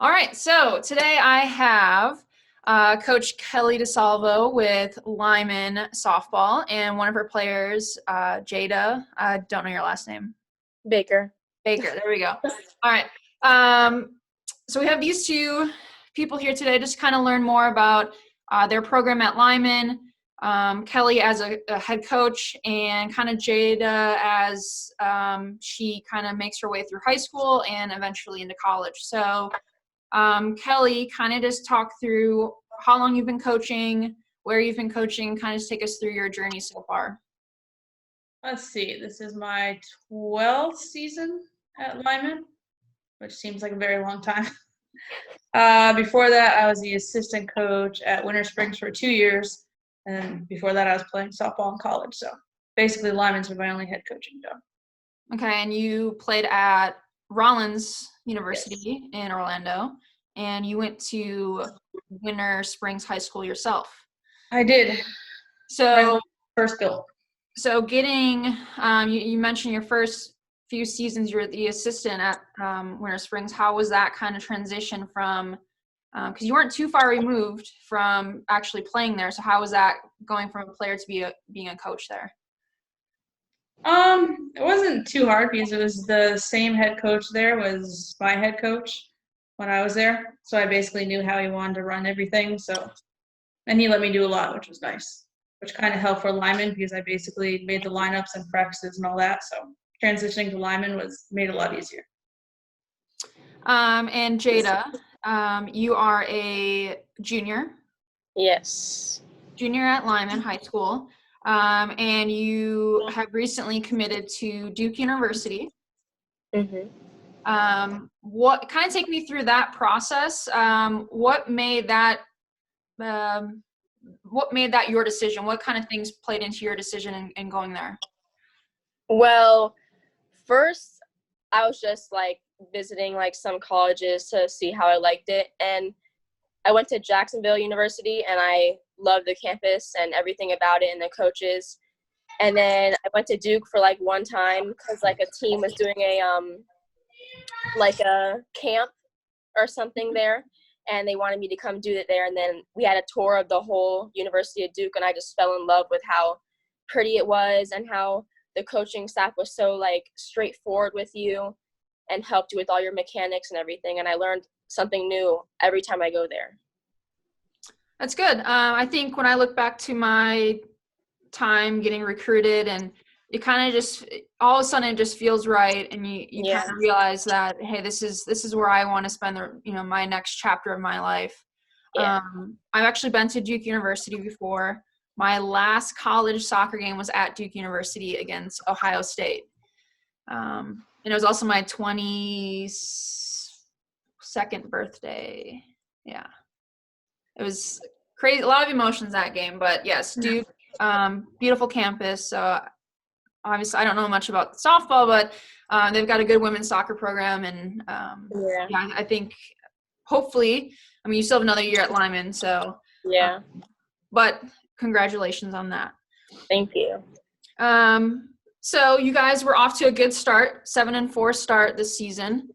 All right, so today I have Coach Kelly Desalvo with Lyman softball and one of her players, Jada. I don't know your last name. Baker. Baker, there we go. All right. So we have these two people here today just kind of learn more about their program at Lyman, Kelly as a head coach, and kind of Jada as she kind of makes her way through high school and eventually into college. So Kelly, kind of just talk through how long you've been coaching, where you've been coaching, kind of just take us through your journey so far. Let's see, this is my 12th season at Lyman, which seems like a very long time. Before that, I was the assistant coach at Winter Springs for 2 years, and before that, I was playing softball in college. So basically, Lyman's been my only head coaching job. Okay, and you played at Rollins University in Orlando, and you went to Winter Springs High School yourself. I did. So, first built. So getting, you mentioned your first few seasons, you were the assistant at Winter Springs. How was that kind of transition from, because you weren't too far removed from actually playing there. So how was that going from a player to being a coach there? It wasn't too hard because it was the same head coach there was my head coach when I was there. So I basically knew how he wanted to run everything. And he let me do a lot, which was nice, which kind of helped for Lyman because I basically made the lineups and practices and all that. So transitioning to Lyman made it a lot easier. And Jada, you are a junior. Yes. Junior at Lyman High School. And you have recently committed to Duke University. Mm-hmm. What kind of take me through that process? What made that your decision? What kind of things played into your decision in going there? Well, first I was just visiting some colleges to see how I liked it, and I went to Jacksonville University and I loved the campus and everything about it and the coaches. And then I went to Duke for one time because a team was doing a camp or something there, and they wanted me to come do it there. And then we had a tour of the whole University of Duke, and I just fell in love with how pretty it was and how the coaching staff was so straightforward with you and helped you with all your mechanics and everything. And I learned something new every time I go there. That's good. I think when I look back to my time getting recruited, and you kind of just all of a sudden it just feels right, and you kind of realize that, hey, this is where I want to spend my next chapter of my life. Yeah. I've actually been to Duke University before. My last college soccer game was at Duke University against Ohio State. And it was also my 22nd birthday. Yeah. It was crazy, a lot of emotions that game, but yes, Duke, beautiful campus. So obviously I don't know much about softball, but they've got a good women's soccer program, and I think hopefully, you still have another year at Lyman, so but congratulations on that. Thank you. So you guys were off to a good start, 7-4 start this season.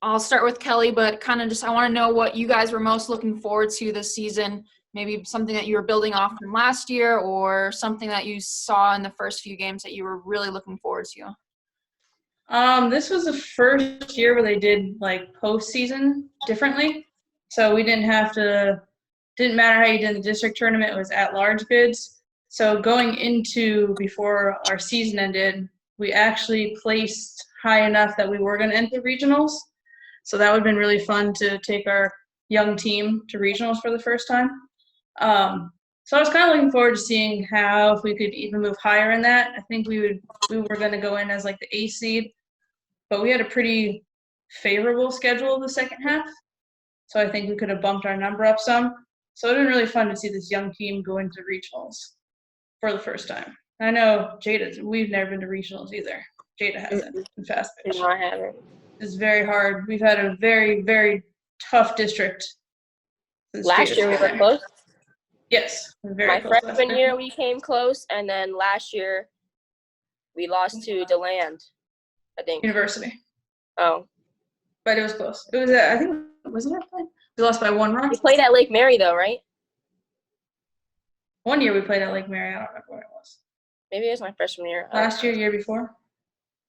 I'll start with Kelly, but kind of I want to know what you guys were most looking forward to this season, maybe something that you were building off from last year or something that you saw in the first few games that you were really looking forward to. This was the first year where they did postseason differently. So we didn't matter how you did in the district tournament, it was at-large bids. So going into before our season ended, we actually placed high enough that we were going to enter regionals. So that would have been really fun to take our young team to regionals for the first time. So I was kind of looking forward to seeing if we could even move higher in that. I think we were going to go in as the A seed, but we had a pretty favorable schedule the second half. So I think we could have bumped our number up some. So it would have been really fun to see this young team go into regionals for the first time. I know we've never been to regionals either. Jada hasn't in fast pitch. No, I haven't. It's very hard. We've had a very, very tough district. Last year we were close. Yes. My freshman year we came close, and then last year we lost to DeLand, I think. University. Oh. but it was close. It was, I think, was it our play? We lost by 1 run. You played at Lake Mary though, right? One year we played at Lake Mary. I don't remember when it was. Maybe it was my freshman year. Last year before.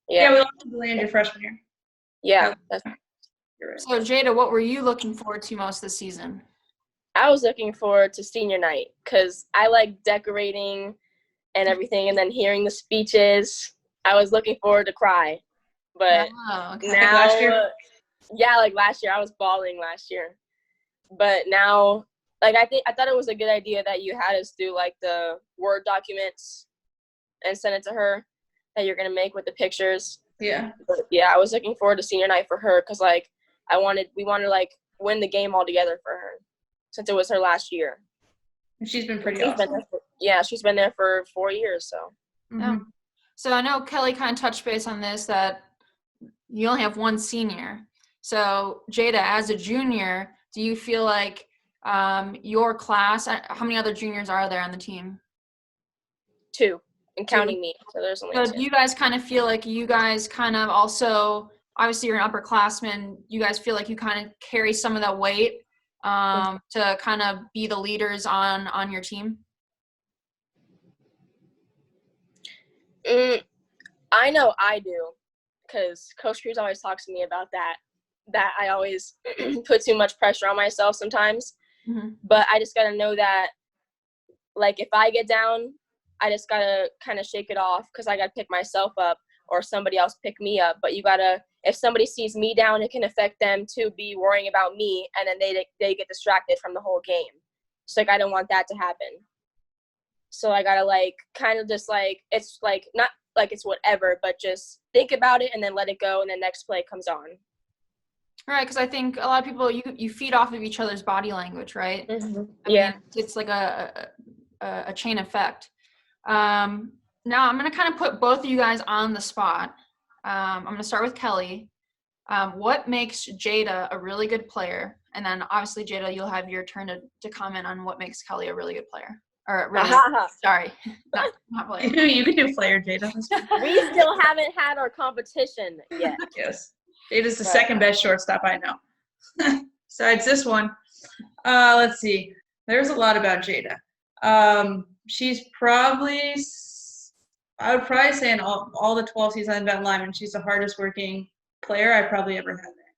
Yeah. We lost to the land your freshman year. Yeah. You're right. So Jada, what were you looking forward to most this season? I was looking forward to senior night because I like decorating and everything, and then hearing the speeches. I was looking forward to cry, but Okay. now, last year? Yeah, like last year, I was bawling last year. But now, like I thought it was a good idea that you had us do like the Word documents and send it to her that you're gonna make with the pictures. Yeah. But yeah, I was looking forward to senior night for her because like we wanted to like win the game all together for her since it was her last year. And she's been pretty awesome. She's been there for 4 years. So. Yeah. So I know Kelly kind of touched base on this, that you only have one senior. So Jada, as a junior, do you feel like your class, how many other juniors are there on the team? 2, and counting me. So there's only 2. Do you guys kind of feel like you guys kind of also, obviously you're an upperclassman, you guys feel like you kind of carry some of that weight to kind of be the leaders on your team? I know I do, because Coach Cruz always talks to me about that I always put too much pressure on myself sometimes. Mm-hmm. But I just got to know that, like, if I get down, I just got to kind of shake it off because I got to pick myself up or somebody else pick me up. But you got to, if somebody sees me down, it can affect them to be worrying about me, and then they get distracted from the whole game. So, like, I don't want that to happen. So I got to, like, kind of just, like, it's, like, not like it's whatever, but just think about it and then let it go, and then next play comes on. Right, because I think a lot of people, you feed off of each other's body language, right? Mm-hmm. I mean, it's like a chain effect. Now I'm going to kind of put both of you guys on the spot. I'm going to start with Kelly. What makes Jada a really good player? And then obviously, Jada, you'll have your turn to comment on what makes Kelly a really good player. Or really, sorry, not player. You can do player, Jada. We still haven't had our competition yet. Yes. Jada's the second best shortstop I know. Besides this one, let's see. There's a lot about Jada. She's probably, I would probably say in all the 12 seasons I've been at Lyman, she's the hardest working player I probably ever had there.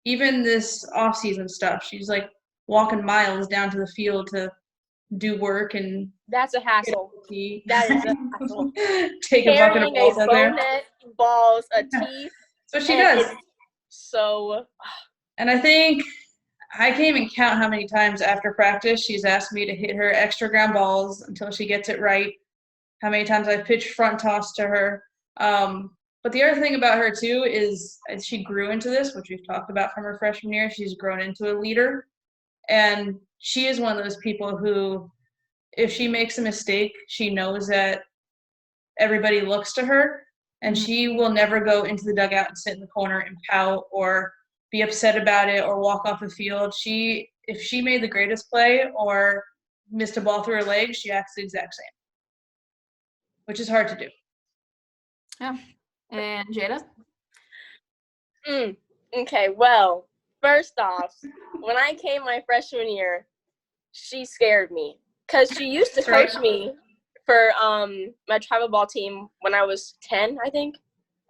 Even this off-season stuff, she's like walking miles down to the field to do work, and that's a hassle. That is a hassle. Take a bucket of balls out there. Balls, a tee. That's what she does. So. And I think I can't even count how many times after practice she's asked me to hit her extra ground balls until she gets it right. How many times I've pitched front toss to her. But the other thing about her too is she grew into this, which we've talked about from her freshman year. She's grown into a leader. And she is one of those people who, if she makes a mistake, she knows that everybody looks to her, and she will never go into the dugout and sit in the corner and pout or be upset about it or walk off the field. If she made the greatest play or missed a ball through her legs, she acts the exact same, which is hard to do. Yeah. And Jada? Okay, well, first off, when I came my freshman year, she scared me because she used to coach me for my travel ball team when I was 10, I think.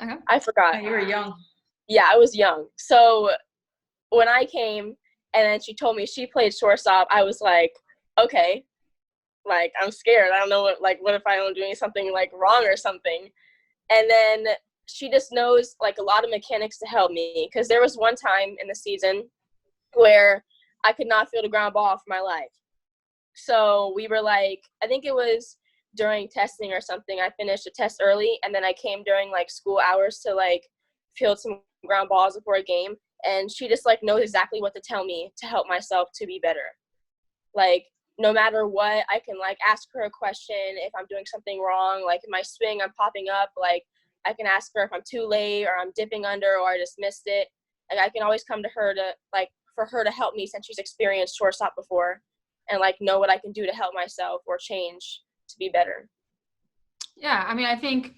Okay. I forgot. Yeah, you were young. Yeah, I was young. So when I came and then she told me she played shortstop, I was like, okay, like, I'm scared. I don't know what if I don't do something like wrong or something. And then she just knows like a lot of mechanics to help me, because there was one time in the season where I could not field a ground ball for my life. So we were like, I think it was during testing or something. I finished a test early, and then I came during like school hours to like field some ground balls before a game. And she just like knows exactly what to tell me to help myself to be better. Like, no matter what, I can like ask her a question if I'm doing something wrong. Like in my swing, I'm popping up. Like I can ask her if I'm too late or I'm dipping under or I just missed it. Like I can always come to her to like for her to help me, since she's experienced shortstop before, and like know what I can do to help myself or change to be better. Yeah, I mean, I think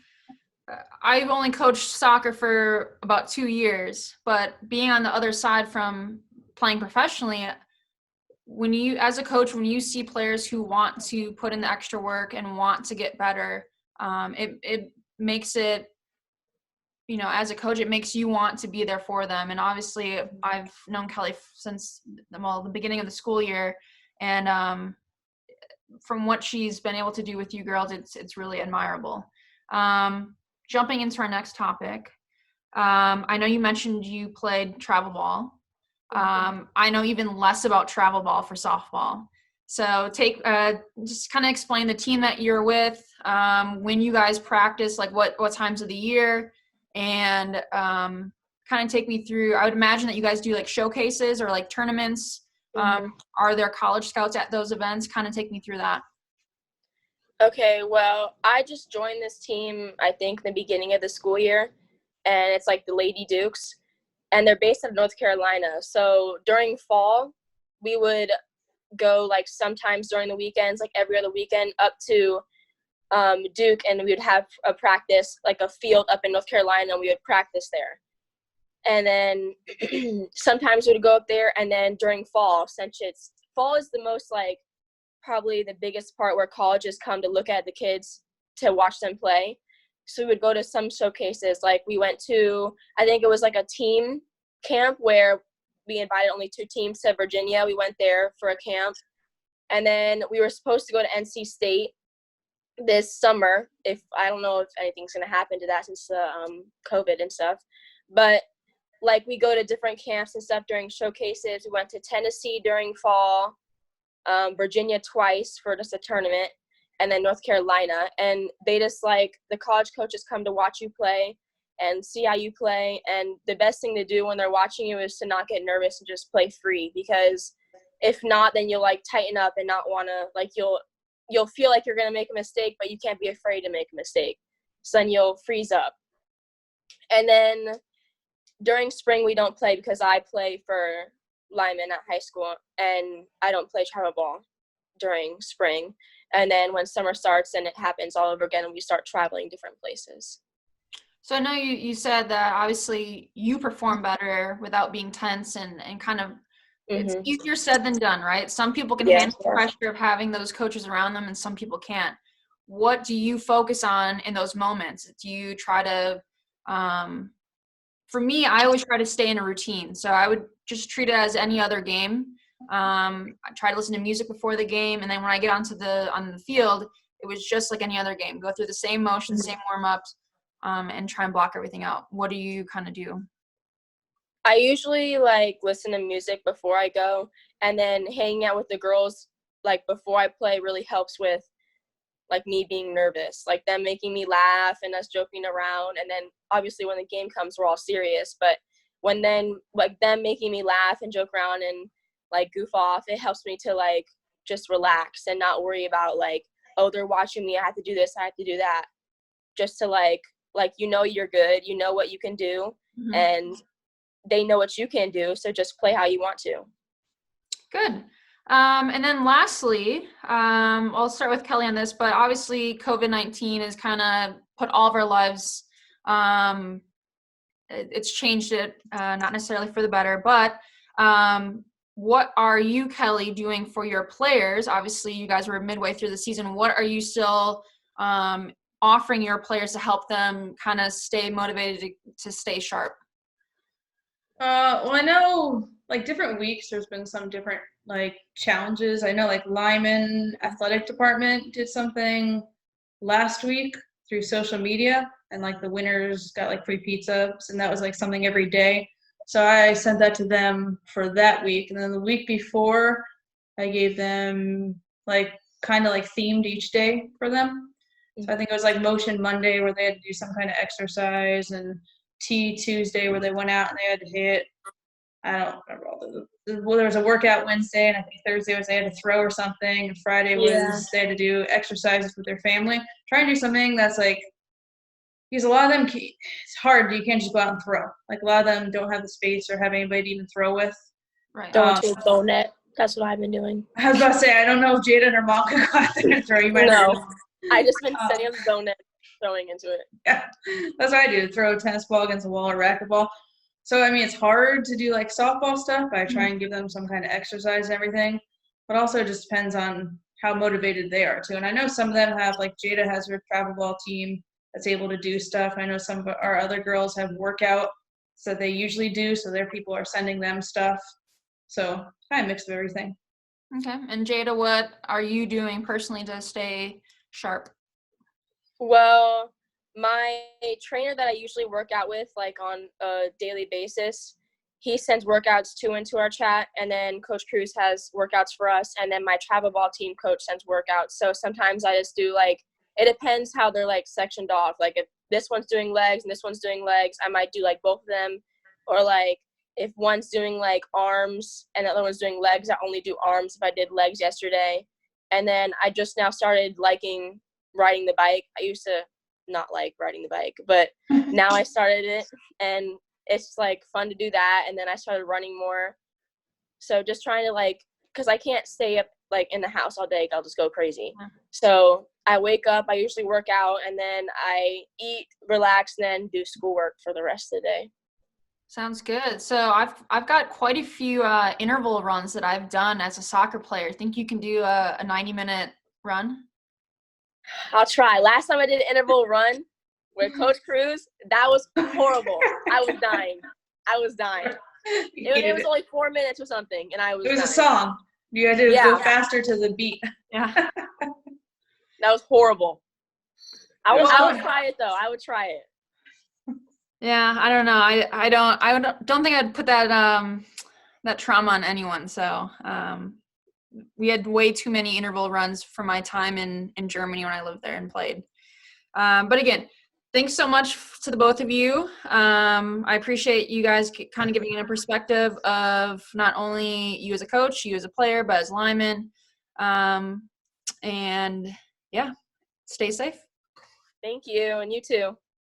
I've only coached soccer for about 2 years, but being on the other side from playing professionally, when you, as a coach, when you see players who want to put in the extra work and want to get better, it makes it, as a coach, it makes you want to be there for them. And obviously, I've known Kelly since the beginning of the school year, and from what she's been able to do with you girls, it's really admirable. Jumping into our next topic, I know you mentioned you played travel ball. I know even less about travel ball for softball. So just kind of explain the team that you're with, when you guys practice, like what times of the year, and kind of take me through. I would imagine that you guys do like showcases or like tournaments. Are there college scouts at those events? Kind of take me through that. Okay, well, I just joined this team, I think, in the beginning of the school year, and it's like the Lady Dukes, and they're based out of North Carolina. So during fall, we would go like sometimes during the weekends, like every other weekend, up to Duke, and we would have a practice, like a field up in North Carolina, and we would practice there. And then sometimes we would go up there, and then during fall, since fall is the most like probably the biggest part where colleges come to look at the kids to watch them play. So we would go to some showcases. Like we went to, I think it was like a team camp where we invited only 2 teams to Virginia. We went there for a camp. And then we were supposed to go to NC State this summer. I don't know if anything's going to happen to that since COVID and stuff. But like we go to different camps and stuff during showcases. We went to Tennessee during fall, Virginia twice for just a tournament, and then North Carolina. And they just like, the college coaches come to watch you play and see how you play. And the best thing to do when they're watching you is to not get nervous and just play free, because if not, then you'll like tighten up and not want to, like you'll feel like you're going to make a mistake, but you can't be afraid to make a mistake. So then you'll freeze up. And then during spring, we don't play because I play for Lyman at high school, and I don't play travel ball during spring. And then when summer starts, then it happens all over again, and we start traveling different places. So I know you said that obviously you perform better without being tense, and kind of it's easier said than done, right? Some people can handle the pressure of having those coaches around them, and some people can't. What do you focus on in those moments? Do you try to for me, I always try to stay in a routine. So I would just treat it as any other game. I try to listen to music before the game, and then when I get on the field, it was just like any other game. Go through the same motions, same warm-ups, and try and block everything out. What do you kind of do? I usually like listen to music before I go, and then hanging out with the girls like before I play really helps with like me being nervous, like them making me laugh and us joking around. And then obviously when the game comes, we're all serious, but when then like them making me laugh and joke around and like goof off, it helps me to like just relax and not worry about like, oh, they're watching me, I have to do this, I have to do that. Just to like you're good, you know what you can do, and they know what you can do, so just play how you want to. Good. And then lastly, I'll start with Kelly on this, but obviously COVID-19 has kind of put all of our lives, it's changed it, not necessarily for the better, but what are you, Kelly, doing for your players? Obviously, you guys were midway through the season. What are you still offering your players to help them kind of stay motivated to stay sharp? Well, I know like different weeks there's been some different like challenges. I know like Lyman athletic department did something last week through social media, and like the winners got like free pizzas, and that was like something every day. So I sent that to them for that week. And then the week before I gave them like kind of like themed each day for them. So I think it was like Motion Monday where they had to do some kind of exercise, and T Tuesday where they went out and they had to hit. I don't remember all the. Well, there was a workout Wednesday, and I think Thursday was they had to throw or something, and Friday was they had to do exercises with their family. Try and do something that's like, because a lot of them, it's hard. You can't just go out and throw. Like a lot of them don't have the space or have anybody to even throw with. Right. Going to a bow net. That's what I've been doing. I was about to say, I don't know if Jada and her mom can go out there and throw. You might No, I just been sitting on the bow net. throwing into it. Yeah, that's what I do. Throw a tennis ball against a wall or racquetball. So, I mean, it's hard to do like softball stuff, but I try and give them some kind of exercise and everything. But also it just depends on how motivated they are too. And I know some of them have, like Jada has her travel ball team that's able to do stuff. I know some of our other girls have workouts that they usually do, so their people are sending them stuff. So kind of mix of everything. Okay. And Jada, what are you doing personally to stay sharp? Well, my trainer that I usually work out with, like on a daily basis, he sends workouts into our chat, and then Coach Cruz has workouts for us, and then my travel ball team coach sends workouts. So sometimes I just do like, it depends how they're like sectioned off. Like if this one's doing legs and this one's doing legs, I might do like both of them. Or like if one's doing like arms and the other one's doing legs, I only do arms if I did legs yesterday. And then I just now started liking riding the bike. I used to not like riding the bike, but now I started it, and it's like fun to do that. And then I started running more. So just trying to like, because I can't stay up like in the house all day, I'll just go crazy. So I wake up, I usually work out, and then I eat, relax, and then do schoolwork for the rest of the day. Sounds good. So I've got quite a few interval runs that I've done as a soccer player. Think you can do a 90-minute run? I'll try. Last time I did an interval run with Coach Cruz, that was horrible. I was dying. It was only 4 minutes or something, and I was It was dying. a song. You had to go faster to the beat. Yeah. That was horrible. I would try it though. I would try it. Yeah, I don't know. I don't think I'd put that that trauma on anyone. So we had way too many interval runs for my time in Germany when I lived there and played. But again, thanks so much to the both of you. I appreciate you guys kind of giving a perspective of not only you as a coach, you as a player, but as Lyman. And yeah, stay safe. Thank you, and you too.